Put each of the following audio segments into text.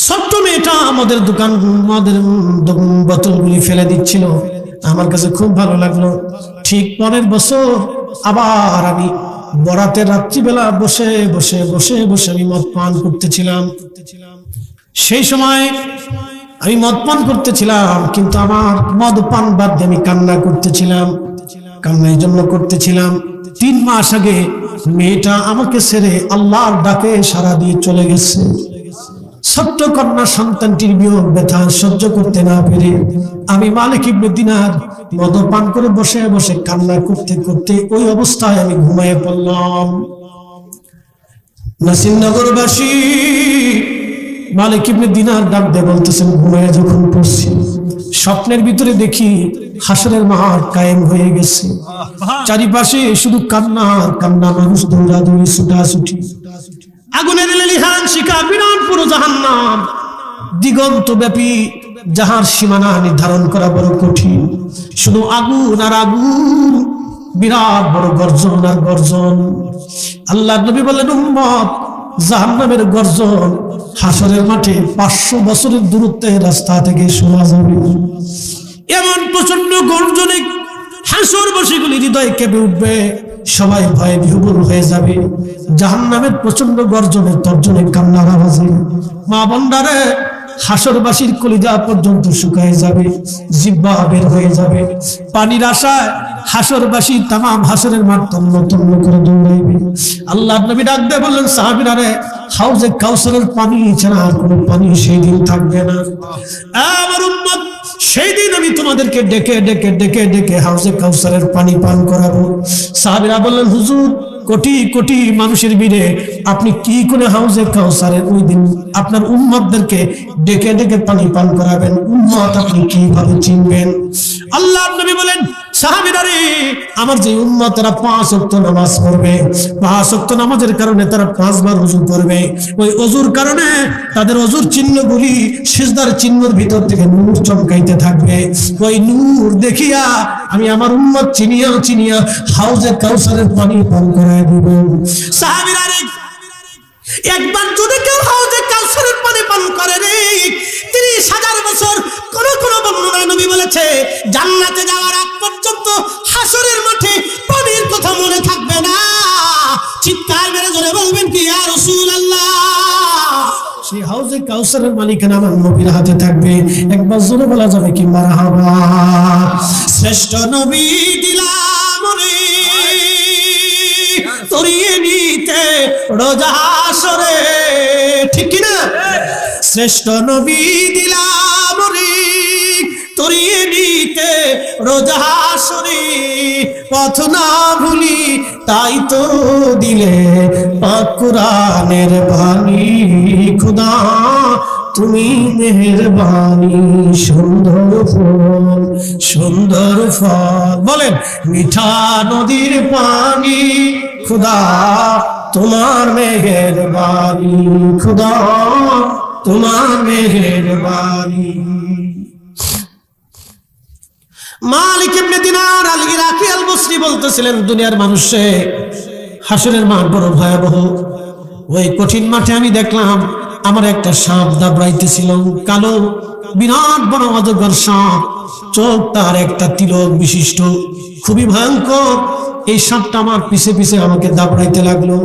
ছোট্ট মেয়েটা আমাদের বোতলগুলি ফেলে দিচ্ছিল। আমার কাছে খুব ভালো লাগলো। ঠিক পরের বছর আবার আমি বরাতের রাত্রিবেলা বসে বসে বসে বসে আমি মদ পান করতেছিলাম। সেই সময় আমি মদ পান করতেছিলাম, কিন্তু আমার মদ পান বাদ দিয়ে আমি কান্না করতেছিলাম। কান্না এই জন্য করতেছিলাম, 3 মাস আগে মেয়েটা আমাকে ছেড়ে আল্লাহর ডাকে সাড়া দিয়ে চলে গেছে। ছোট্ট কন্যা সন্তানটির বিয়োগ ব্যথা সহ্য করতে না পেরে আমি মালিক ইবনে দিনার মদ পান করে বসে বসে কান্না করতে করতে ওই অবস্থায় আমি ঘুমিয়ে পড়লাম। নাসিরনগরবাসী মালিক ইবনে দিনার ডাক দিয়ে বলতেছেন, ঘুমিয়ে যখন পড়ছি স্বপ্নের ভিতরে দেখি হাসরের মাঠ কায়েম হয়ে গেছে। চারিপাশে শুধু কান্না কান্না, মানুষ দৌড়াদৌড়ি ছুটাছুটি, আগুনের লেলিহান শিখা, বিরাট পুরো জাহান্নাম, দিগন্ত ব্যাপী, যাহার সীমানা নির্ধারণ করা বড় কঠিন। শুধু আগুন আর আগুন, বিরাট বড় গর্জন আর গর্জন। আল্লাহর নবী বললেন, উম্মত, জাহান্নামের গর্জন হাসরের মাঠে 500 বছরের দূরত্বের রাস্তা থেকে শোনা যাবে। এমন প্রচন্ড গর্জনে হাসরবাসীগুলি হৃদয় কেঁপে উঠবে, সবাই ভয়ে বিহ্বল হয়ে যাবে। জাহান্নামের প্রচন্ড গর্জনে তর্জনে কান্নার আওয়াজে মা বোনরা হাসরবাসীর কলিজা পর্যন্ত শুকায় যাবে, জিহ্বা বের হয়ে যাবে। পানির আশায় হাসরবাসী তামাম হাসরের মাঠ তন্ন তন্ন করে দৌড়াইবে। আল্লাহর নবী ডাক দিয়ে বললেন, সাহাবীরা রে, হাউজে কাউসারের পানি ছাড়া আর কোনো পানি সেই দিন থাকবে না। আমার উম্মত, সেই দিন আমি তোমাদেরকে ডেকে ডেকে ডেকে ডেকে হাউজে কাউসারের পানি পান করাবো। সাহাবীরা বললেন, হুজুর, কোটি কোটি মানুষের ভিড়ে আপনি কি করে হাউজে কাউসারের ওই দিন আপনার উম্মতদেরকে ডেকে ডেকে পানি পান করাবেন? উম্মত আপনি কিভাবে চিনবেন? আল্লাহর নবী বলেন, সাহাবীরা রে, আমার যে উম্মত তারা 5 ওয়াক্ত নামাজ পড়বে, 5 ওয়াক্ত নামাজের কারণে তারা 5 বার ওযু করবে। ওই ওযুর কারণে তাদের ওযুর চিহ্নগুলি সিজদার চিহ্নের ভিতর থেকে নূর চমকাইতে থাকবে। ওই নূর দেখিয়া আমি আমার উম্মত চিনিয়া চিনিয়া হাউজে কাউসারের পানি পান করায় দিব। সাহাবীরা রে, একবার যদি কেউ হাউজে কাউসারের পানি পান করে রে, 30,000 বছর, কোন কোন বর্ণনায় নবী বলেছে জান্নাতে যাওয়ার আগ পর্যন্ত হাসরের মাঠে পানির কথা মনে থাকবে না। চিৎকার মেরে জোরে বলবেন কি, ইয়া রাসূলুল্লাহ! সেই হাউজে কাউসারের মালিকানা আমার নবীর হাতে থাকবে। একবার জোরে বলা যাবে কি, মারহাবা! শ্রেষ্ঠ নবী দিলাম রে, তরিয়ে নিতে রোজা হাসরে, ঠিক কি না? শ্রেষ্ঠ নবী দিলাম রে, তরিয়ে নিতে রোজা হাসরে, পথ না ভুলি তাই তো দিলে পাক কুরআনের বাণী। খুদা তুমি মেহেরবানি, সুন্দর ফল সুন্দর ফল, বলেন মিঠা নদীর পানি, খুদা তোমার মেহেরবানি, খুদা তোমার মেহেরবানি। মালিক ইবনে দিনার আল ইরাকি আল বসরি বলতেছিলেন, দুনিয়ার মানুষে হাসরের মাঠ বড় ভয়াবহ। ওই কঠিন মাঠে আমি দেখলাম আমার একটা সাপ দাবড়াইতেছিল, কালো বিরাট বড় অজগর সাপ, চোখ তার একটা তিলক বিশিষ্ট, খুবই ভয়ঙ্কর। এই সাপটা আমার পিছে পিছে আমাকে দাবড়াইতে লাগলো।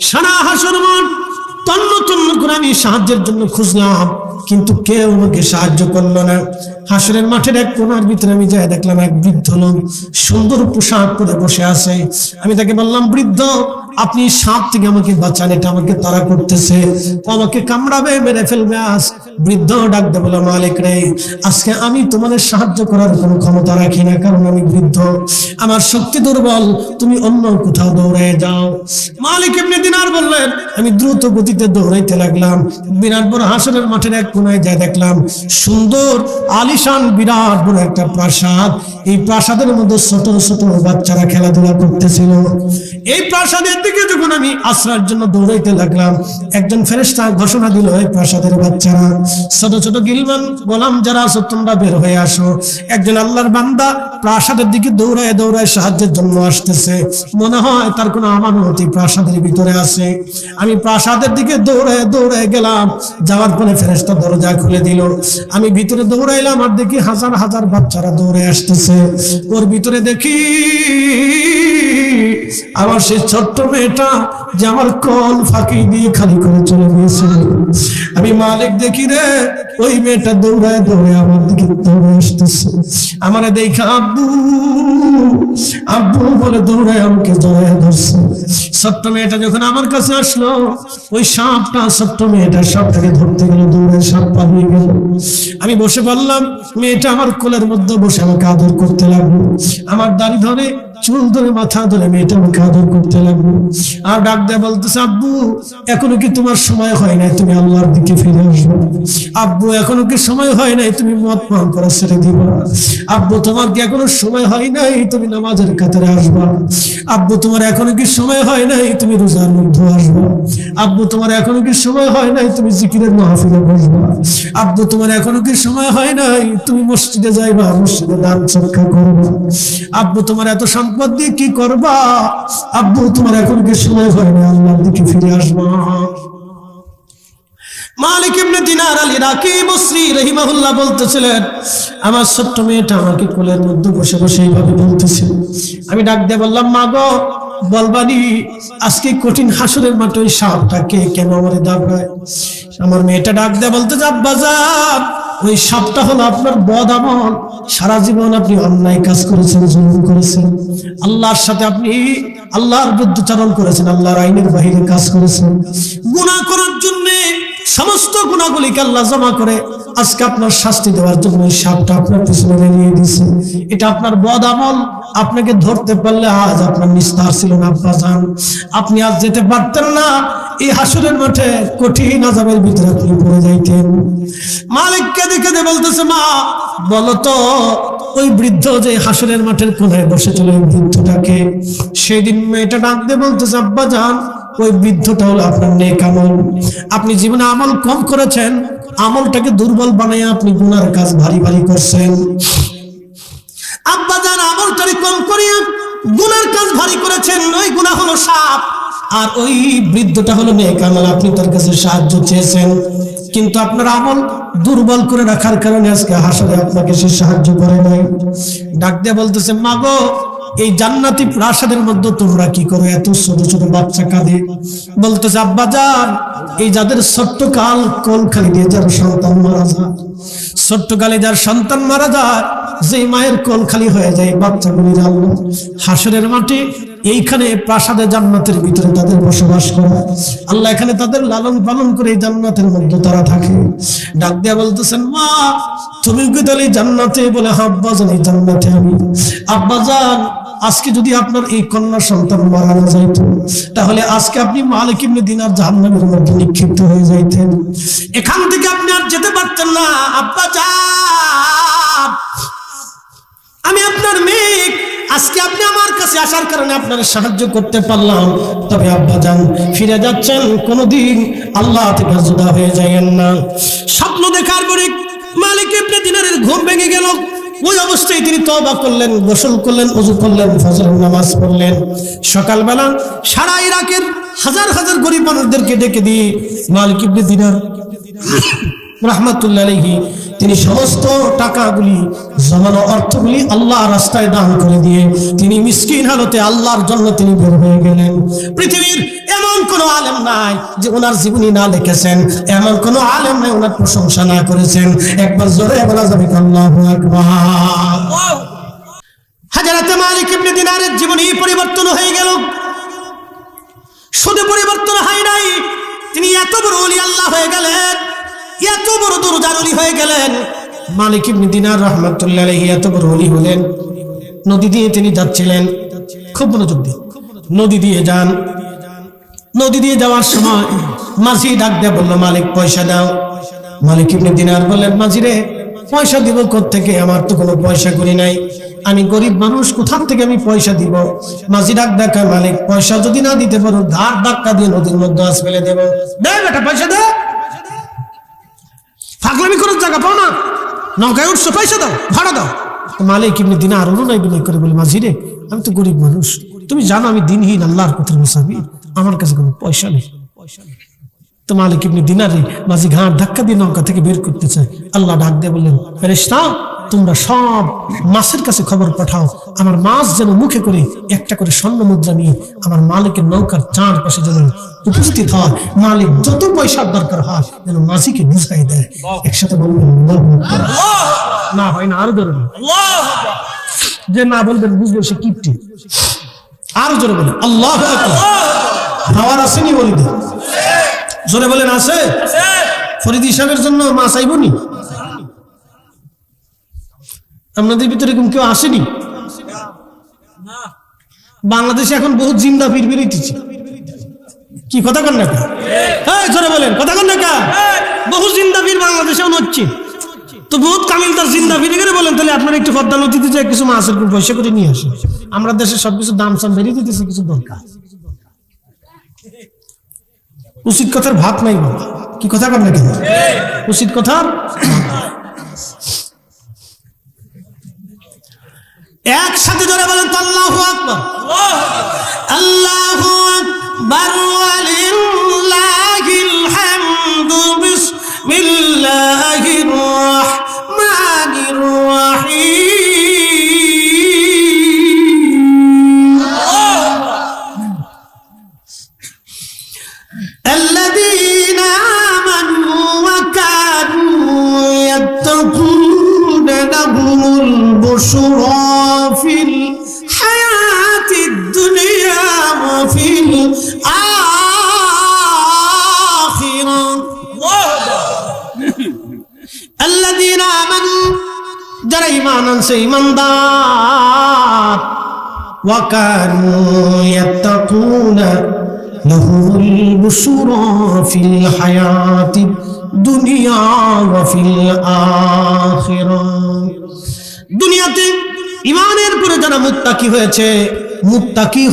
সারা হাসর মাঠ তন্ন তন্ন করে আমি সাহায্যের জন্য খুঁজলাম, কিন্তু কেউ আমাকে সাহায্য করলো না। হাসরের মাঠের এক কোণার ভিতরে আমি যাই দেখলাম এক বৃদ্ধ লোক সুন্দর পোশাক পরে বসে আছে। আমি তাকে বললাম, বৃদ্ধ, আপনি সাপ থেকে আমাকে বাঁচান, এটা আমাকে তাড়া করতেছে, আমাকে কামড়াবে, মেরে ফেলবে। আজ বৃদ্ধ ডাক দিয়ে বলল, মালিক রে, আজকে আমি তোমাদের সাহায্য করার কোনো ক্ষমতা রাখি না, কারণ আমি বৃদ্ধ, আমার শক্তি দুর্বল, তুমি অন্য কোথাও দৌড়ে যাও। মালিক ইবনে দিনার বললেন, আমি দ্রুত গতিতে দৌড়াইতে লাগলাম। বিরাট বড় হাসরের মাঠের এক কোণায় যাই দেখলাম সুন্দর আলী আলিশান বিরাট বড় একটা প্রাসাদ। এই প্রাসাদের মধ্যে ছোট ছোট বাচ্চারা খেলাধুলা করতেছিল। এই প্রাসাদের দিকে যখন আমি আশ্রয়ের জন্য দৌড়াইতে লাগলাম, একজন ফেরেশতা ঘোষণা দিল, এই প্রাসাদের বাচ্চারা, ছোট ছোট গিলমান গোলাম যারা আছো তোমরা বের হয়ে আসো। একজন আল্লাহর বান্দা প্রাসাদের দিকে দৌড়ায় দৌড়ায় সাহায্যের জন্য আসতেছে। মনে হয় তার কোনো আমানত প্রাসাদের ভিতরে আছে। আমি প্রাসাদের দিকে দৌড়ায় দৌড়ায় গেলাম, যাওয়ার পরে ফেরেশতা দরজা খুলে দিল। আমি ভিতরে দৌড়াইলাম আর দেখি হাজার হাজার বাচ্চারা দৌড়ে আসতেছে। ওর ভিতরে দেখি আমার সেই ছোট্ট মেয়েটা যে আমার কোল ফাঁকি দিয়ে খালি করে চলে গিয়েছিল। আমি মালিক দেখি রে, ওই মেয়েটা দৌড়ায় দৌড়ে আমার দিকে দৌড়ে আসতেছে। আমার দেখা আব্বু আব্বু বলে দৌড়ায় আমাকে জড়ায় ধরছে। ছোট্ট মেয়েটা যখন আমার কাছে আসলো, ওই সাপটা ছোট্ট মেয়েটা সাপটাকে ধরতে গেল, দৌড়ে সাপ পালিয়ে গেল। আমি বসে পড়লাম, মেয়েটা আমার কোলের মধ্যে বসে আমাকে আদর করতে লাগলো। আমার দাড়ি ধরে, চুল ধরে, মাথা ধরে মেয়েটা আমাকে আদর করতে লাগলো। আর ডাক দেয়া বলতেছে, আব্বু এখনো কি তোমার সময় হয় নাই তুমি আল্লাহর দিকে ফিরে আসবে? আব্বু এখনো কি সময় হয় নাই তুমি মদ পান করা ছেড়ে দিবা? আব্বু তোমার কি এখনো সময় হয় নাই তুমি নামাজের কাতারে আসবা? আব্বু তোমার এখনো কি সময় হয় নাই তুমি রোজার মধ্যে আসবা? আব্বু তোমার এখনো কি সময় হয় নাই তুমি জিকিরের মাহফিলে বসবা? আব্বু তোমার এখনো কি সময় হয় নাই তুমি মসজিদে যাইবা, মসজিদে দান সদকা করবা? আব্বু তোমার এত সম্পদ দিয়ে কি করবা? আব্বু তোমার এখন কি সময় হয় না আল্লাহর দিকে ফিরে আসবা? মালিক ইবনে দিনার আল ইরাকি বসরি রাহিমাহুল্লাহ বলতেছিলেন, আমার ছোট্ট মেয়েটা আমাকে কোলের মধ্যে বসে বসে এইভাবে বলতেছিল। আমি ডাক দিয়ে বললাম, মা গো বলবানি আজকে কঠিন হাসরের মাঠে ওই সাপটাকে কেন আমারে দাবড়ায়? আমার মেয়েটা ডাক দিয়ে বলতে, আব্বা যান ওই সাপটা হলো আপনার বদ আমল। সারা জীবন আপনি অন্যায় কাজ করেছেন, জুলুম করেছেন, আল্লাহর সাথে আপনি আল্লাহর বিরুদ্ধাচরণ করেছেন, আল্লাহর আইনের বাহিরে কাজ করেছেন। গুনাহ করার জন্য সমস্ত গুনাহগুলিকে আল্লাহ জমা করে আজকে আপনার শাস্তি দেওয়ার জন্য এই সাপটা আপনার পিছনে নিয়ে দিয়েছে। এটা আপনার বদ আমল। আপনাকে ধরতে পারলে আজ আপনার নিস্তার ছিল না আব্বা জান। আপনি আজ যেতে পারতেন না, এই হাসরের মাঠে কঠিন আযাবের ভিতরে আপনি পড়ে যাইতেন। মালিককে দেখে বলতেছে, মা বলো তো ওই বৃদ্ধ যে হাসরের মাঠের কোনায় বসে চলে ওই বৃদ্ধটাকে? সেদিন মেয়েটা ডাক দিয়ে বলতেছে, আব্বা জান ওই বৃদ্ধটা হলো আপনার নেক আমল। আপনি জীবনে আমল কম করেছেন, আমলটাকে দুর্বল বানাইয়া আপনি গুনার কাজ ভারী ভারী করছেন। আব্বা জান আমলটাকে কম করিয়া গুনার কাজ ভারী করেছেন, ওই গুনাহ হলো সাপ। আর ওই বৃদ্ধটা হলো নেক আমল, আপনি তার কাছে সাহায্য চেয়েছেন, কিন্তু আপনার আমল দুর্বল করে রাখার কারণে আজকে হাসরে আপনাকে সে সাহায্য করে নাই। ডাক দিয়ে বলতেছে, মা গো এই জান্নাতি প্রাসাদের মধ্যে তোমরা কি করো? এত ছোট ছোট বাচ্চা কাঁদে। বলতেছে, আব্বা জান এই যাদের ছোট্ট কাল কোল খালি দিয়ে যার সন্তান মারা যায়, ছোট্ট কালে যার সন্তান মারা যায়, যে মায়ের কোল খালি হয়ে যায় বাচ্চাগুলির আল্লাহ হাসরের মাঠে এইখানে প্রাসাদে জান্নাতের ভিতরে তাদের বসবাস করে। আল্লাহ এখানে তাদের লালন পালন করে এই জান্নাতের মধ্যে তারা থাকে। ডাক দিয়া বলতেছেন, মা তুমি কি তাহলে জান্নাতে? বলে, আব্বা জান এই জান্নাতে আমি। আব্বা জান আজকে যদি আপনার এই কন্যা সন্তান মারা না যাইতো, তাহলে আজকে আপনি মালিক ইবনে দিনার জাহান্নামের মধ্যে নিক্ষিপ্ত হয়ে যাইতেন। এখান থেকে আপনি আর যেতে পারতেন না। আব্বা জান আমি আপনার মেয়ে, আজকে আপনি আমার কাছে আসার কারণে আপনার সাহায্য করতে পারলাম। তবে আব্বা জান ফিরে যাচ্ছেন, কোনদিন আল্লাহ থেকে জুদা হয়ে যাবেন না। স্বপ্ন দেখার পরে মালিক ইবনে দিনারের ঘুম ভেঙে গেল। ওই অবস্থায় তিনি তওবা করলেন, গোসল করলেন, ওযু করলেন, ফজরের নামাজ পড়লেন। সকালবেলা সারা ইরাকের হাজার হাজার গরিব মানুষদেরকে ডেকে দিয়ে মালিক ইবনে দিনার রাহমাতুল্লাহ আলাইহি তিনি সমস্ত টাকাগুলি জমানো অর্থগুলি আল্লাহ রাস্তায় দান করে দিয়ে তিনি মিসকিন হালতে আল্লাহর জন্য তিনি বের হয়ে গেলেন। পৃথিবীর এমন কোন আলেম নাই যে ওনার জীবনী না লিখেছেন, এমন কোন আলেম নাই ওনার প্রশংসা না করেছেন। একবার জোরে বলা যাবে আল্লাহু আকবার। হযরত মালিক ইবনে দিনারের জীবনী পরিবর্তন হয়ে গেল। শুধু পরিবর্তন হয় নাই, তিনি এত বড় ওলি আল্লাহ হয়ে গেলেন, এত বড় দরজার ওলি হয়ে গেলেন। মালিক ইবনে দিনার রাহমাতুল্লাহ আলাইহি এত বড় ওলি হলেন। নদী দিয়ে তিনি যাচ্ছিলেন, খুব মনোযোগ দিয়ে নদী দিয়ে যান। নদী দিয়ে যাওয়ার সময় মাঝি ডাক দিয়ে বলল, মালিক পয়সা দাও। মালিক ইবনে দিনার বললেন, মাঝি রে পয়সা দিব কোত্থেকে, আমার তো কোনো পয়সা করি নাই, আমি গরিব মানুষ, কোথা থেকে আমি পয়সা দিব? মাঝি ডাক দেখায়, মালিক পয়সা যদি না দিতে পারো ধার ধাক্কা দিয়ে নদীর মধ্যে আজ ফেলে দেবো। দে বেটা পয়সা দে, ফাগলামি করার জায়গা পাও না, নৌকায় উঠছো পয়সা দাও, ভাড়া দাও। মালিক ইবনে দিনার অনুনয় বিনয় করে বলে, মাঝি রে আমি তো গরিব মানুষ, তুমি জানো আমি দিনহীন, আল্লাহর পথের মুসাফির, আমার কাছে কোনো পয়সা নেই। তো মালিক ইবনে দিনারে মাঝি ঘাট ধাক্কা দিয়ে নৌকা থেকে বের করতে চায়। আল্লাহ ডাক দিয়ে বললেন, ফেরেশতা তোমরা সব মাছের কাছে খবর পাঠাও, আমার মাছ যেন মুখে করে একটা করে স্বর্ণ মুদ্রা নিয়ে আমার মালিকের নৌকার চারপাশে যেন উপস্থিত হয়, মালিক যত পয়সার দরকার হয় যেন মাঝিকে বুঝাই দেয়। একসাথে বলবেন না হয় না, আরো ধরুন যে না বলবেন বুঝবে সে কিপটি। আরো জোরে বলেন আল্লাহু আকবার। খাওয়ার আসেনি বলি দেন, জোরে বলেন আছে? ফরিদি সাহেবের জন্য মাছ আইবনি? আপনাদের ভিতরে এরকম কেউ আসেনি? বাংলাদেশে এখন বহু জিন্দা পীর বেরিয়েছে, কি কথা কন না? জোরে বলেন কথা কন না? বহু জিন্দা পীর বাংলাদেশে হচ্ছে, তো বহুত কামিলদার জিন্দা পীর করে বলেন, তাহলে আপনারা একটু পদ্মা নদীতে যায় কিছু মাছের পয়সা করে নিয়ে আসেন। আমরা দেশে সবকিছু দাম সাম বেরিয়ে দিতেছি, কিছু দরকার উচিত কথার ভাত নাই বাবা, কি কথা কন না? কেন উচিত কথার একসাথে ধরে বলেন তো আল্লাহু আকবার। আল্লাহু আকবার ওয়ালিল্লাহিল হামদু, বিসমিল্লাহির রাহমানির রাহিম। আল্লাযীনা আমানু ওয়া কানু ইয়াত্তাকুনা লাহুমুল বুশরা ফিল হায়াতিদ দুনিয়া ওয়া ফিল আখিরাহ। আল্লাযীনা আমানু, যারা ঈমান আনছে, ঈমানদার, ওয়া কানু ইয়াত্তাকুনা লাহুমুল বুশরা ফিল হায়াতিদ দুনিয়া ওয়া ফিল আখিরাহ। দুনিয়াতে ঈমানের পরে যারা মুত্তাকি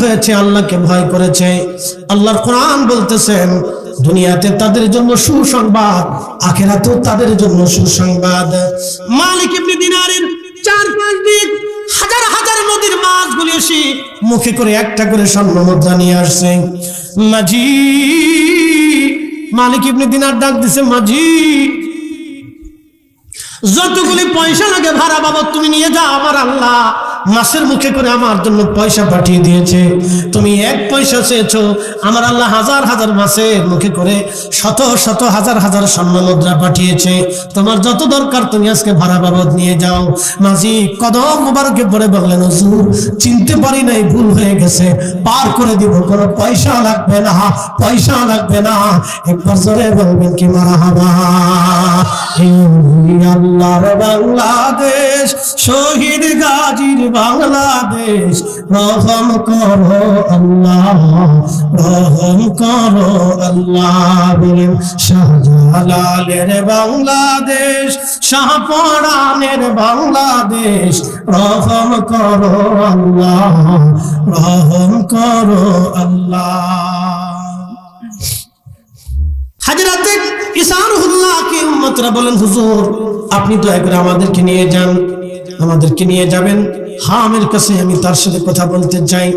হয়েছে, আল্লাহকে ভয় করেছে, আল্লাহর কোরআন বলতেছেন দুনিয়াতে তাদের জন্য সুসংবাদ, আখিরাতেও তাদের জন্য সুসংবাদ। মালিক ইবনে দিনারের 4-5 দিন হাজার হাজার নদীর মাছগুলি এসে মুখে করে একটা করে স্বর্ণ মুদ্রা নিয়ে আসছে। মাঝি, মালিক ইবনে দিনার ডাক দিছে, মাঝি যতগুলি পয়সা লাগে ভাড়া বাবদ তুমি নিয়ে যাও, আমার আল্লাহ মাছের মুখে করে আমার জন্য পয়সা পাঠিয়ে দিয়েছে। তুমি 1 পয়সা চেয়েছো, আমার আল্লাহ হাজার হাজার মাছের মুখে করে শত শত হাজার হাজার স্বর্ণ মুদ্রা পাঠিয়েছে। তোমার যত দরকার তুমি আজকে ভাড়া বাবদ নিয়ে যাও। মাঝি কদম মোবারকে পড়ে বললেন, হুজুর চিনতে পারি নাই, ভুল হয়ে গেছে, পার করে দিব, কোনো পয়সা লাগবে না, পয়সা লাগবে না। একবার জোরে বলবেন কি মারহাবা। আল্লাহর বাংলাদেশ, শহীদ গাজীর বাংলাদেশ, রহম করো আল্লাহ, রহম করো আল্লাহ। বলেন শাহজালালের বাংলাদেশ, শাহপরানের বাংলাদেশ, রহম করো আল্লাহ, রহম করো আল্লাহ। হাজরাতে ইসারুল্লাহকে উম্মতরা বলেন, হুজুর আপনি দয়া করে আমাদেরকে নিয়ে যান, আমাদেরকে নিয়ে যাবেন হামের কাছে, আমি তার সাথে কথা বলতে চাই।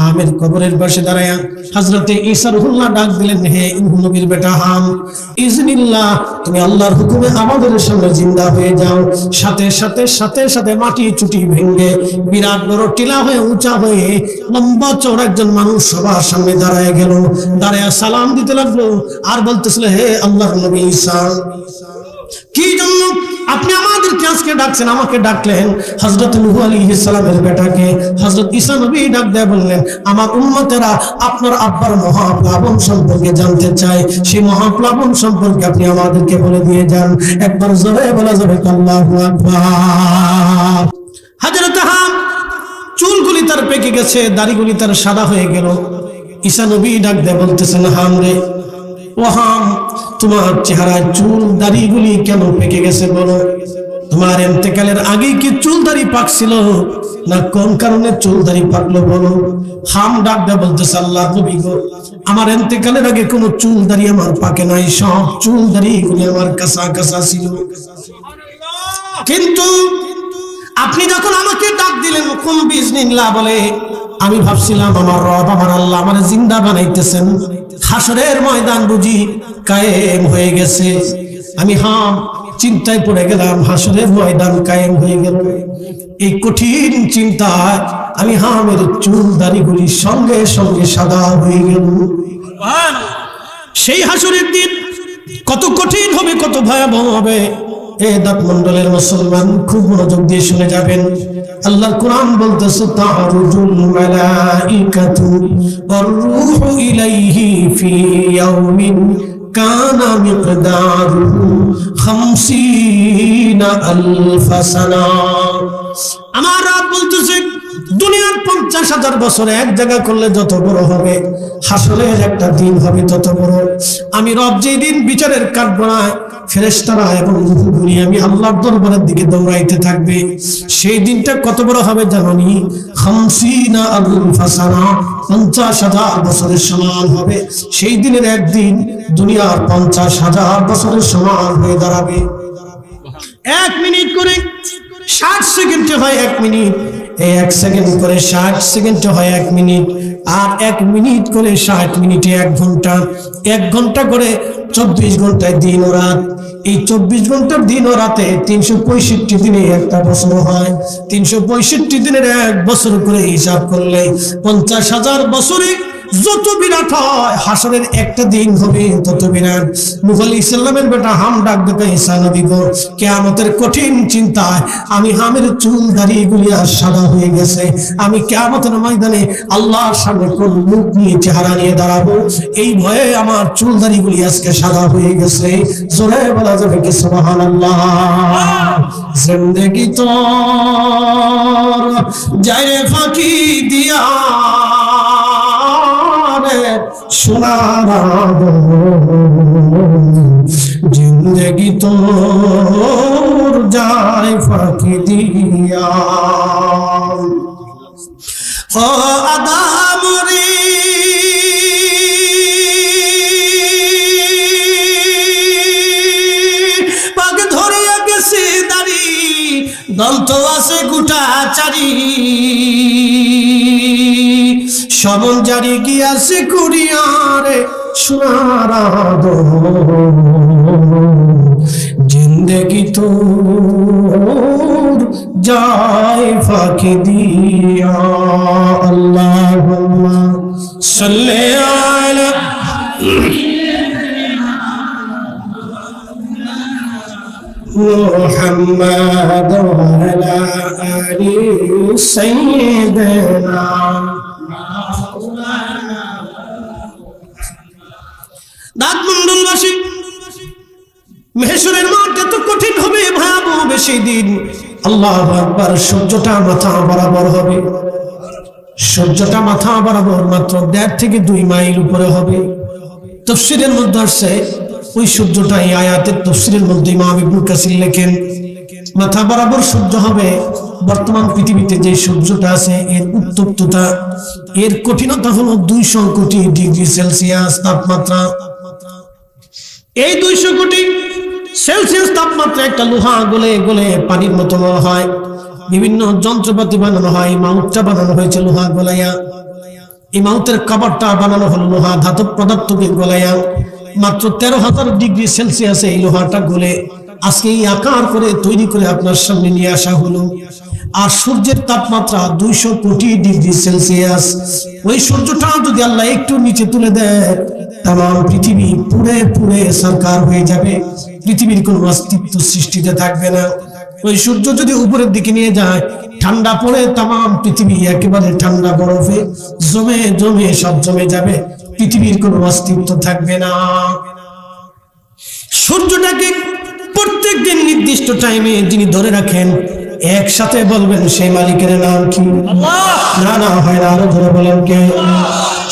হামের কবরের পাশে দাঁড়ায়া হযরতে ঈসা রুহুল্লাহ ডাক দিলেন, হে নবীর বেটা হাম, ইজনিল্লাহ তুমি আল্লাহর হুকুমে আমাদের সামনে জিন্দা হয়ে যাও। সাথে সাথে সাথে সাথে মাটি চুটি ভেঙে বিরাট বড় টিলা হয়ে উঁচা হয়ে লম্বা চওড়া একজন মানুষ সবার সামনে দাঁড়ায় গেল। দাঁড়ায়া সালাম দিতে লাগলো আর বলতেছিল, হে আল্লাহর নবী ঈসা, কি জন্য আপনি আমাদেরকে আজকে ডাকছেন? আমাকে ডাকলেন হযরত নূহ আলাইহিস সালামের বেটাকে। হযরত ঈসা নবী ডাক দেয়া বললেন, আমার উম্মতেরা আপনার আব্বার মহাপ্লাবন সম্পর্কে জানতে চায়, সেই মহাপ্লাবন সম্পর্কে আপনি আমাদেরকে বলে দিয়ে যান। একবার জোরে বলা যাবে আল্লাহু আকবার। হযরত হাম চুলগুলি তার পেকে গেছে, দাড়িগুলি তার সাদা হয়ে গেল। ঈসা নবী ডাক দেয়া বলতেছেন, হাম রে, ও হাম, তোমার চেহারায় চুল দাড়িগুলি কেন পেকে গেছে বলো? তোমার ইন্তেকালের আগেই কি চুলদাড়ি পাকছিল না কোন কারণে চুলদাড়ি পাকলো বলো? হাম ডাকটা বলতেছে, আল্লাহর নবী গো, আমার ইন্তেকালের আগে কোনো চুলদাড়ি আমার পাকে নাই, সব চুলদাড়ি গুলি আমার কাঁচা কাঁচা ছিল। কিন্তু আপনি যখন আমাকে ডাক দিলেন হুকুম বিজনিল্লাহ বলে, আমি ভাবছিলাম আমার রব আমার আল্লাহ আমার জিন্দা বানাইতেছেন, হাসরের ময়দান বুঝি কায়েম হয়ে গেছে। আমি চিন্তায় পড়ে গেলাম, হাসরের ময়দান কায়েম হয়ে গেল। এই কঠিন চিন্তায় আমি হামের চুল দাড়িগুলি সঙ্গে সঙ্গে সাদা হয়ে গেল। সেই হাসরের দিন কত কঠিন হবে, কত ভয়াবহ হবে। এ দাঁত মন্ডলের মুসলমান খুব মনোযোগ দিয়ে শুনে যাবেন। আল্লাহর কোরআন বলতেছে, তা'রুজুল মালাইকাতু ওয়ার রূহু ইলাইহি ফি ইয়াউমিন কানা মিকদারুহু 50,000 সানা। আমার রব বলতেছে, দুনিয়ার 50,000 বছর এক জায়গা করলে যত বড় হবে, হাসরের একটা দিন হবে তত বড়। আমি রব যেই দিন বিচারের কাঠ বানায়, ফেরেশতারা এবং রূহগুলি আমি আল্লাহর দরবারের দিকে দৌড়াইতে থাকবে। সেই দিনটা কত বড় হবে জানি? 50,000 সানা, 50,000 বছরের সমান হবে। সেই দিনের একদিন দুনিয়ার 50,000 বছরের সমান হয়ে দাঁড়াবে। 1 মিনিট করে 60 সেকেন্ডে হয় 1 মিনিট, 1 সেকেন্ড করে 60 সেকেন্ডে হয় 1 মিনিট, আর 1 মিনিট করে 60 মিনিটে 1 ঘন্টা, 1 ঘন্টা করে 24 ঘন্টায় দিন ও রাত। এই 24 ঘন্টার দিন ও রাতে 365 দিনে একটা বছর হয়। 365 দিনের 1 বছর করে হিসাব করলে 50,000 বছরে যত বিরাট হয়, হাসরের একটা দিন হবে তত বিরাট। নূহ আলাইহিস সালামের বেটা হাম ডাক দিতে, ঈসা নবী গো, কিয়ামতের কঠিন চিন্তায় আমি হামের চুল দাড়িগুলি আর সাদা হয়ে গেছে। আমি কিয়ামতের ময়দানে আল্লাহর সামনে কোন মুখ নিয়ে চেহারা নিয়ে দাঁড়াবো, এই ভয়ে আমার চুল দাড়িগুলি আজকে সাদা হয়ে গেছে। জোরে বলা যাবে কি সুবহানাল্লাহ। জিন্দেগি তোর যায় ফাঁকি দিয়া সোনার জিন্দগি তোর যায় ফাঁকি দিয়া। ও আদম রে পাক ধরিয়া গেছে দাড়ি, দন্ত আছে গোটা চারি, সমন জারি গিয়াছে কুড়িয়ারে সোনার জিন্দেগি তোর যায় ফাঁকি দিয়া। আল্লাহুম্মা সাল্লি আলা মুহাম্মাদ ওয়া আলা আলি সাইয়্যিদিনা। দাঁত মন্ডলবাসী, মেহেশ্বরের মাঠ এত কঠিন হবে, ভয়াবহ হবে সেই দিন। আল্লাহু আকবার। সূর্যটা মাথা বরাবর হবে, সূর্যটা মাথা বরাবর মাত্র 1.5 থেকে 2 মাইল উপরে হবে। তাফসীরের মধ্যে আসছে ওই সূর্যটা, এই আয়াতের তাফসীরের মধ্যে ইমাম ইবনে কাসির লেখেন, মাথা বরাবর সূর্য হবে। বর্তমান পৃথিবীতে যে সূর্যটা আছে এর উত্তপ্ততা, এর কঠিনতা হলো 200 কোটি ডিগ্রি সেলসিয়াস তাপমাত্রা। এই 200 কোটি সেলসিয়াস তাপমাত্রা একটা লোহা গলে গলে পানির মতো হয়। বিভিন্ন যন্ত্রপাতি বানানো হয়। মাউথটা বানানো হয়েছে লোহা গলাইয়া, এই মাউথের কভারটা বানানো হলো লোহা ধাতব পদার্থকে গলাইয়া। মাত্র 13,000 ডিগ্রি সেলসিয়াসে এই লোহাটা গলে আজকে এই আকার করে তৈরি করে আপনার সামনে নিয়ে আসা হলো। আর সূর্যের তাপমাত্রা 200 কোটি ডিগ্রি সেলসিয়াস। ওই সূর্যটা যদি আল্লাহ একটু নিচে তুলে দেয়, তাম পৃথিবী পুড়ে পুড়ে সরকার হয়ে যাবে, পৃথিবীর কোনো অস্তিত্ব সৃষ্টিতে থাকবে না। ওই সূর্য যদি উপরের দিকে নিয়ে যায়, ঠান্ডা পড়ে তাম পৃথিবী একেবারে ঠান্ডা বরফে জমে জমে সব জমে যাবে, পৃথিবীর কোনো অস্তিত্ব থাকবে না। সূর্যটাকে প্রত্যেক দিন নির্দিষ্ট টাইমে যিনি ধরে রাখেন, একসাথে বলবেন সেই মালিকের নাম কি? আল্লাহ। না না হয় না, আরো ধরে বলেন কে?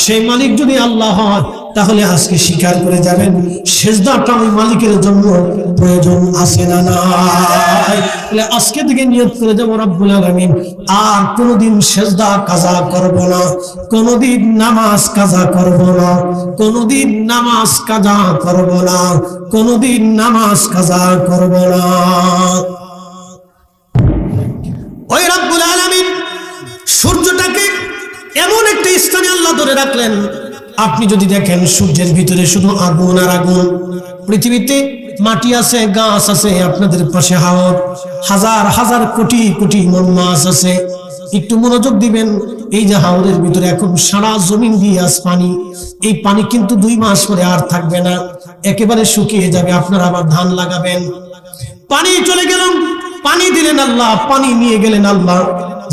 সেই মালিক যদি আল্লাহ হয়, তাহলে আজকে স্বীকার করে যাবেন সেজদাটা ওই মালিকের জন্য প্রয়োজন আছে না নাই। তাহলে আজকে থেকে নিয়ত করে যাবো রব্বুল আলামিন আর কোনোদিন সেজদা কাজা করব না, কোনোদিন নামাজ কাজা করব না, কোনোদিন নামাজ কাজা করব না, কোনোদিন নামাজ কাজা করব না। ওই রব্বুল আলামিন সূর্যটাকে এমন একটা স্থানে আল্লাহ ধরে রাখলেন, আপনি যদি দেখেন সূর্যের ভিতরে শুধু আগুন আর আগুন। পৃথিবীতে মাটি আছে, গাছ আছে, আপনাদের পাশে হাওর, হাজার হাজার কোটি কোটি মন মাছ আছে। একটু মনোযোগ দিবেন, এই যে হাওরের ভিতরে এখন সারা জমিন দিয়ে আস পানি, এই পানি কিন্তু 2 মাস পরে আর থাকবে না, একেবারে শুকিয়ে যাবে। আপনারা আবার ধান লাগাবেন, পানি চলে গেল, পানি দিলেন আল্লাহ, পানি নিয়ে গেলেন আল্লাহ।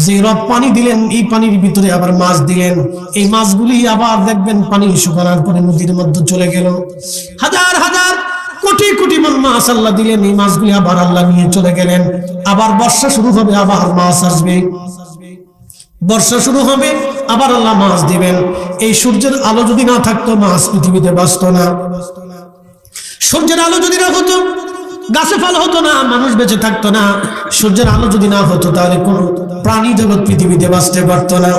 যে রব পানি দিলেন, এই পানির ভিতরে আবার মাছ দিলেন, এই মাছগুলি আবার দেখবেন পানি শুকানোর পরে নদীর মধ্যে চলে গেল। হাজার হাজার কোটি কোটি মন মাছ আল্লাহ দিলেন, এই মাছগুলি আবার আল্লাহ নিয়ে চলে গেলেন। আবার বর্ষা শুরু হবে, আবার মাছ আসবে, বর্ষা শুরু হবে, আবার আল্লাহ মাছ দিবেন। এই সূর্যের আলো যদি না থাকতো মাছ পৃথিবীতে বাঁচত না। সূর্যের আলো যদি না হতো গাছে ফল হতো না, মানুষ বেঁচে থাকতো না। সূর্যের আলো যদি না হতো তাহলে কোন প্রাণী জগৎ পৃথিবীতে বাঁচতে পারতো না।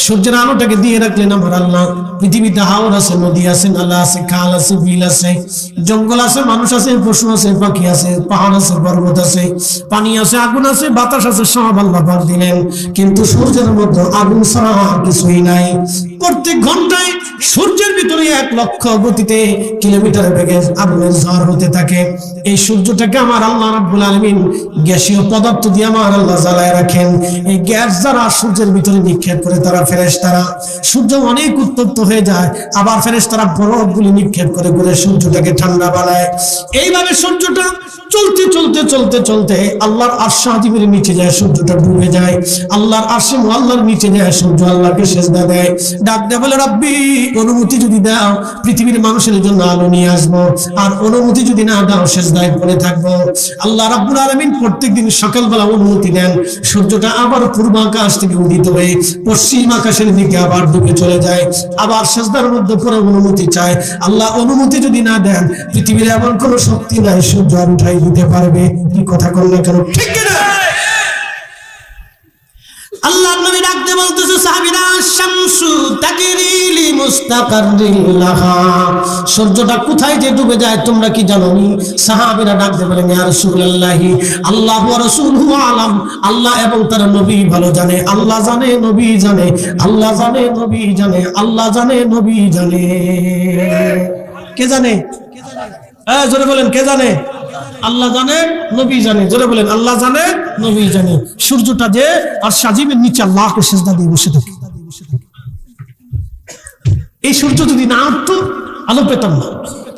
সূর্যের আলোটাকে দিয়ে রাখলেন আমার আল্লাহ। পৃথিবীতে হাওর আছে, নদী আছে, নালা আছে, খাল আছে, বিল আছে, জঙ্গল আছে, মানুষ আছে, পশু আছে, পাখি আছে, পাহাড় আছে, পর্বত আছে, পানি আছে, আগুন আছে, বাতাস আছে, সব আল্লাহ পাক দিলেন। কিন্তু সূর্যের মধ্যে আগুন ছাড়া কিছুই নাই। প্রত্যেক ঘন্টায় সূর্যের ভিতরে 1 লক্ষ গতিতে কিলোমিটার বেগে আগুনের ঝড় হতে থাকে। এই সূর্যটাকে আমার আল্লাহ রাব্বুল আলামিন গ্যাসীয় পদার্থ দিয়ে আমার আল্লাহ জ্বালায় রাখেন। এই গ্যাস যারা সূর্যের ভিতরে নিক্ষেপ করে তারা ফেরেশতারা, সূর্য অনেক উত্তপ্ত হয়ে যায়, আবার ফেরেশতারা বরফগুলি নিক্ষেপ করে করে সূর্যটাকে ঠান্ডা বানায়। এইভাবে সূর্যটা চলতে চলতে চলতে চলতে আল্লাহর আরশ আজিমের নিচে যায়, সূর্যটা ডুবে যায়। আল্লাহর আরশে আল্লাহর নিচে যায়, সূর্য আল্লাহকে সিজদা দেয়, ডাক দেয়, বলে রব্বি অনুমতি যদি দাও পৃথিবীর মানুষের জন্য আলো নিয়ে আসবো, আর অনুমতি যদি না দাও সিজদায় পড়ে থাকবো। আল্লাহ রাব্বুল আলামিন প্রত্যেকদিন সকালবেলা অনুমতি দেন, সূর্যটা আবার পূর্ব আকাশ থেকে উদিত হয়ে পশ্চিম আকাশের দিকে আবার ডুবে চলে যায়, আবার সিজদার মধ্যে পড়ে অনুমতি চায়। আল্লাহ অনুমতি যদি না দেন পৃথিবীর এমন কোনো শক্তি নাই সূর্য আর উঠাই দিতে পারবে। কি কথা করলে কেন, ঠিক কিনা? আল্লাহর নবী ডাকতে বলতেছে সাহাবীরা, শামসু তাজরি লি মুস্তাকাররিন লাহা, সূর্যটা কোথায় যে ডুবে যায় তোমরা কি জানো? সাহাবীরা ডাকতে বলেন, ইয়া রাসূলুল্লাহি আল্লাহু ওয়া রাসূলুহু আলাম, আল্লাহ এবং তার নবী ভালো জানে। আল্লাহ জানে, নবী জানে, আল্লাহ জানে, নবী জানে, আল্লাহ জানে, নবী জানে। কে জানে? জোরে বলেন, কে জানে? আল্লাহ জানে, নবী জানে। জোরে বলেন, আল্লাহ জানে, নবী জানে। সূর্যটা যে আর সাজিমের নিচে আল্লাহকে সিজদা দিয়ে বসে থাকে। এই সূর্য যদি না উঠতো আলো পেতাম না,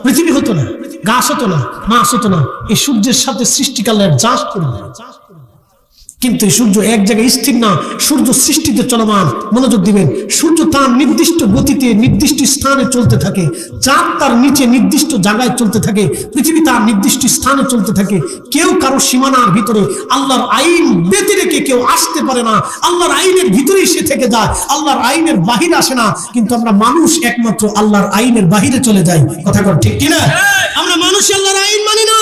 পৃথিবী হতো না, গাছ হতো না, মাছ হতো না। এই সূর্যের সাথে সৃষ্টিকালের জাস করবে। কিন্তু এই সূর্য এক জায়গায় স্থির না, সূর্য সৃষ্টিতে চলমান। মনোযোগ দিবেন, সূর্য তার নির্দিষ্ট গতিতে নির্দিষ্ট স্থানে চলতে থাকে, চাঁদ তার নিচে নির্দিষ্ট জায়গায় চলতে থাকে, পৃথিবী তার নির্দিষ্ট স্থানে চলতে থাকে। কেউ কারো সীমানার ভিতরে আল্লাহর আইন বেঁধে রেখে কেউ আসতে পারে না। আল্লাহর আইনের ভিতরেই সে থেকে যায়, আল্লাহর আইনের বাহিরে আসে না। কিন্তু আমরা মানুষ একমাত্র আল্লাহর আইনের বাহিরে চলে যাই। কথা কর ঠিক কিনা? আমরা মানুষ আল্লাহর আইন মানি না।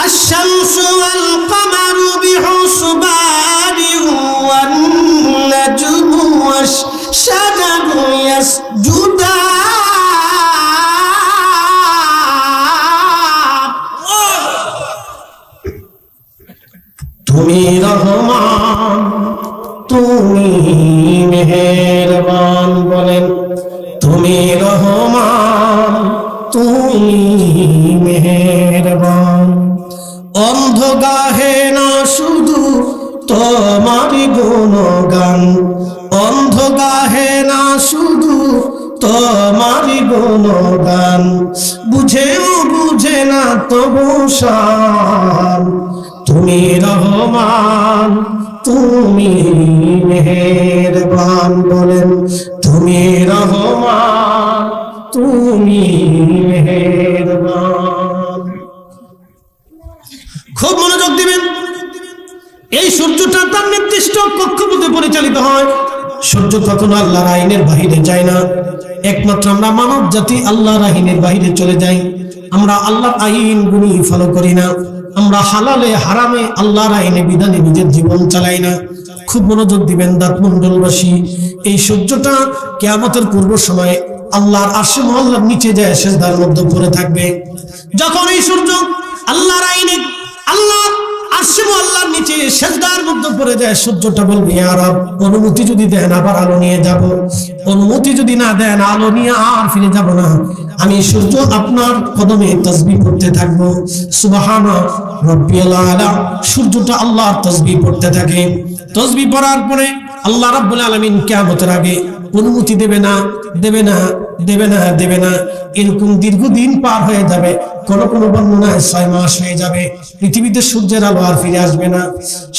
الشمس والقمر بحسبان والنجم والشجر يسجدان তুমি রহমান, তুমি মেহেরবান, বলেন তুমি রহমান, তুমি মেহেরবান। অন্ধ গাহে না শুধু তোমারই গুণগান, অন্ধ গাহে না শুধু তোমারই গুণগান, বুঝেও বুঝে না তবু শান। তুমি রহমান, তুমি মেহেরবান, বলেন তুমি রহমান, তুমি মেহেরবান। খুব মনোযোগ দিবেন, এই সূর্যটা তার নির্দিষ্ট কক্ষপথে পরিচালিত হয়। সূর্য কখনো আল্লাহর আইনের বাহিরে যায় না। একমাত্র আমরা মানব জাতি আল্লাহর আইনের বাহিরে চলে যাই। আমরা আল্লাহর আইনগুলি ফলো করি না। আমরা হালালে হারামে আল্লাহর আইনে বিধানে নিজের জীবন চালাই না। খুব মনোযোগ দিবেন দাঁতমন্ডলবাসী, এই সূর্যটা কিয়ামতের পূর্ব সময়ে আল্লাহর আরশে মহল্লার নিচে যায় সিজদার মধ্যে পড়ে থাকবে। যখন এই সূর্য আল্লাহর আইনে আল্লাহর আরশে মহল্লার নিচে সিজদার মধ্যে পড়ে যায়, সূর্যটা বলবে ইয়া রব, অনুমতি যদি দেন আবার আলো নিয়ে যাব, অনুমতি যদি না দেন আলো নিয়ে আর ফিরে যাব না। আমি সূর্য আপনার কদমে তাসবিহ পড়তে থাকবো, সুবহানা রাব্বিয়াল আলা। সূর্যটা আল্লাহর তাসবিহ পড়তে থাকে। তাসবিহ পড়ার পরে আল্লাহ রাব্বুল আলামিন কিয়ামতের আগে অনুমতি দেবে না, দেবে না, দেবে না, দেবে না। এরকম দীর্ঘদিন পার হয়ে যাবে। কোন কোন বর্ণনায় 6 মাস হয়ে যাবে। পৃথিবীতে সূর্যের আলো আর ফিরে আসবে না।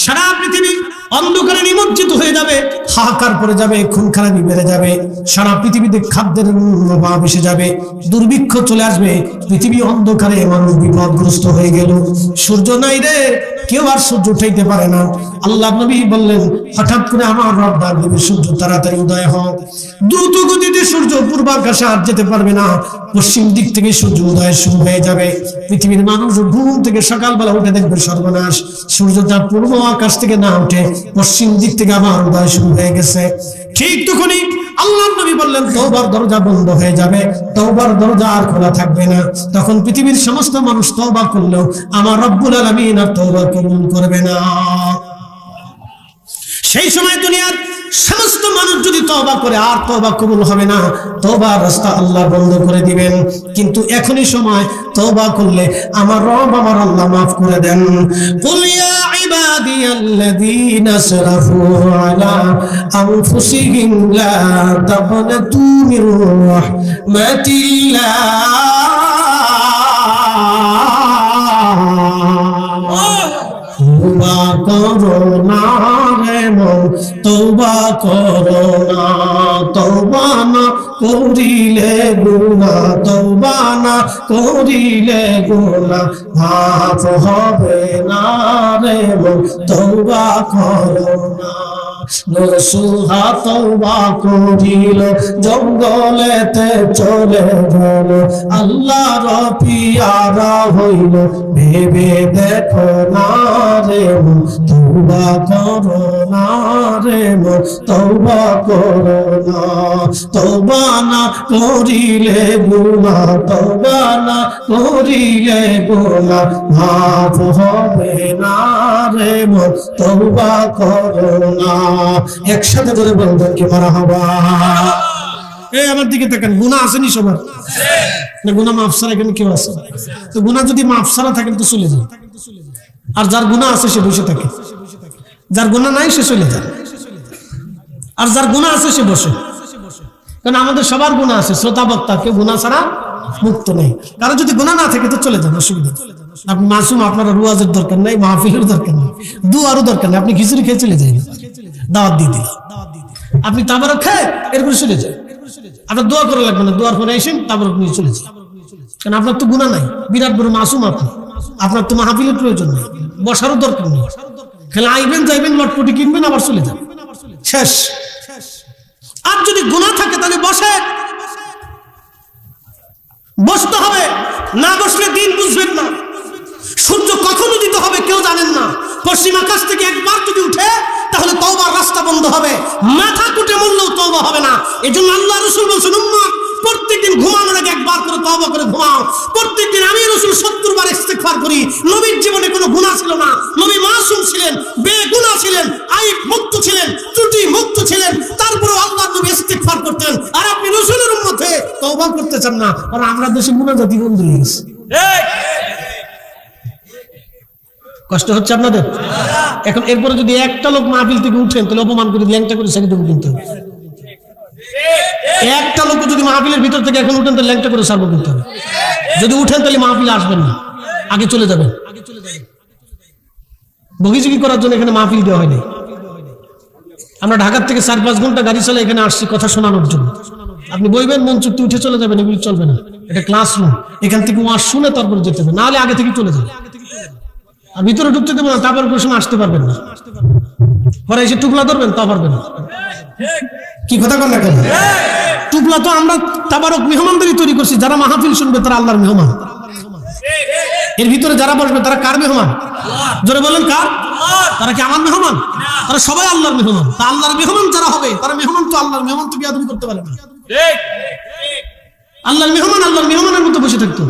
সারা পৃথিবী অন্ধকারে নিমজ্জিত হয়ে যাবে, হাহাকার পড়ে যাবে, খুন খারাপি বেড়ে যাবে। সারা পৃথিবীতে খাদ্যের অভাব এসে যাবে, দুর্ভিক্ষ চলে আসবে। পৃথিবী অন্ধকারে, মানুষ বিপদগ্রস্ত হয়ে গেল। সূর্য নাই রে, কেউ আর সূর্য উঠাইতে পারে না। আল্লাহ নবী বললেন, হঠাৎ করে আমার রব ডাক দেবে, সূর্য তাড়াতাড়ি উদয় হোক। দ্রুত গতিতে সূর্য পূর্বাকাশে আর যেতে পারবে না। পশ্চিম দিক থেকে সূর্য উদয় শুরু হয়ে যাবে। পৃথিবীর মানুষ ঘুম থেকে সকালবেলা উঠে দেখবে সর্বনাশ, সূর্যটা পূর্ব আকাশ থেকে না উঠে পশ্চিম দিক থেকে আবার উদয় শুরু হয়ে গেছে। ঠিক তখনই আল্লাহর নবী বললেন, তওবার দরজা বন্ধ হয়ে যাবে, তওবার দরজা আর খোলা থাকবে না। তখন পৃথিবীর সমস্ত মানুষ তওবা করলেও আমার রব্বুল আলামিন আর তওবা কবুল করবে না। সেই সময় দুনিয়ার সমস্ত মানুষ যদি তওবা করে আর তওবা কবুল হবে না, তওবার রাস্তা আল্লাহ বন্ধ করে দিবেন। কিন্তু এখনই সময়, তওবা করলে আমার রব আমার আল্লাহ মাফ করে দেন। কুল ইয়া ইবাদিয়াল্লাযীনা আসরাফু আলা আনফুসিহিম লা তাকনাতু মির রাহমাতিল্লাহ। তওবা করো না রে মন, তওবা করো না, তওবা না করিলে গুনাহ, তওবা না করিলে গুনাহ মাফ হবে না রে মন, তওবা করো না। নরসুহা তওবা করিল, জঙ্গলেতে চলে গেল, আল্লাহর পিয়ারা হইল, ভেবে দেখো না রে মন, তওবা করো না রে মন, তওবা করো না। তওবা না করিলে গুনাহ, তওবা না করিলে গুনাহ মাফ হবে না রে মন, তওবা করো না। একসাথে করে বলবেন কি মারহাবা। এই আমার দিকে তাকান, গুনাহ আসেনি সবার? না গুনাহ মাফ ছাড়া এখানে কেউ আছে? তো গুনাহ যদি মাফ ছাড়া থাকেন তো চলে যান। আর যার গুনাহ আছে সে বসে থাকে, যার গুনাহ নাই সে চলে যায়। আর যার গুনাহ আছে সে বসে। কারণ আমাদের সবার গুনাহ আছে, শ্রোতা বক্তা কেউ গুনাহ ছাড়া মুক্ত নেই। কারণ যদি গুনাহ না থাকে তো চলে যান, অসুবিধা। আপনি মাসুম, আপনার রুয়াজের দরকার নাই, মাহফিলের দরকার নেই, দুয়ারও দরকার নেই। আপনি খিচুড়ি খেয়ে চলে যান, দাওয়াত দিয়ে দিল, আপনি তাবারক খেয়ে এরপরে চলে যান। আপনার দোয়া করা লাগবে না, দোয়ার পরে এসেন তাবারক নিয়ে চলে যান। কারণ আপনার তো গুনাহ নাই, বিরাট বড় মাসুম আপনি, আপনার তো মাহফিলের প্রয়োজন নেই, বসারও দরকার নেই। খেলে আইবেন যাইবেন, লটপটি কিনবেন, আবার চলে যান, শেষ। আর যদি গুনাহ থাকে তাহলে বসে, বসতে হবে, না বসলে দিন বুঝবেন না। সূর্য কখন উদিত হবে কেউ জানেন না। পশ্চিম আকাশ থেকে একবার যদি উঠে তাহলে তওবার রাস্তা বন্ধ হবে, মাথা কুটে মরলেও তওবা হবে না। এজন্য আল্লাহ রাসূল বলেছেন, উম্মত প্রত্যেকদিন ঘুমানোর আগে একবার করে তওবা করে ঘুমাও। প্রত্যেকদিন আমি রাসূল 70 বার ইস্তিগফার করি। নবীর জীবনে কোনো গুনাহ ছিল না, নবী মাসুম ছিলেন, বেগুনাহ ছিলেন, আইব মুক্ত ছিলেন, ত্রুটি মুক্ত ছিলেন, তারপরেও আল্লাহর নবী ইস্তিগফার করতেন। আর আপনি রাসূলের উম্মতে তওবা করতে চান না। আর আমরা দেশে মুনাজাতি বন্ধ হয়ে গেছে। কষ্ট হচ্ছে আপনাদের? এখন এরপরে যদি একটা লোক মাহফিল থেকে উঠেন তাহলে অপমান করে ল্যাংটা করে ছেড়ে দেবো। কিন্তু একটা লোক যদি মাহফিলের ভিতর থেকে এখন উঠেন তাহলে ল্যাংটা করে ছাড়বো। কিন্তু যদি উঠেন তাহলে মাহফিলে আসবেন না, আগে চলে যাবেন। বগিচুগি করার জন্য এখানে মাহফিল দেওয়া হয়নি। আমরা ঢাকার থেকে 4-5 ঘন্টা গাড়ি চালাই এখানে আসছি কথা শোনানোর জন্য। আপনি বইবেন, মন চুক্তি উঠে চলে যাবেন, এগুলি চলবে না। এটা ক্লাসরুম, এখান থেকে ওয়াজ শুনে তারপর যেতে হবে, নাহলে আগে থেকে চলে যাবে। আর ভিতরে ঢুকতে দেবো না, তারপর প্রশ্ন আসতে পারবেন না। পরে এসে টুকলা ধরবেন, তা পারবেন না। কি কথা বল না কেন? টুপলা তো আমরা তাবারক মেহমানদারি তৈরি করছি, যারা মাহফিল শুনবে তারা আল্লাহর মেহমান। এর ভিতরে যারা বসবে তারা কার মেহমান? জোরে বলেন কার? তারা কি আমার মেহমান? তারা সবাই আল্লাহর মেহমান। তা আল্লাহর মেহমান যারা হবে তারা মেহমান তো আল্লাহর মেহমান তো বিয়াদবি করতে পারে না। আল্লাহর মেহমান আল্লাহর মেহমানের মতো বসে থাকতো।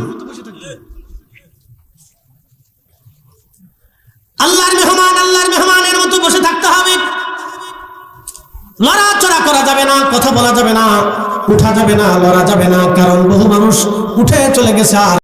আল্লাহর মেহমানের মতো বসে থাকতে হবে। লড়াচড়া করা যাবে না, কথা বলা যাবে না, উঠা যাবে না, লড়া যাবে না, কারণ বহু মানুষ উঠে চলে গেছে আর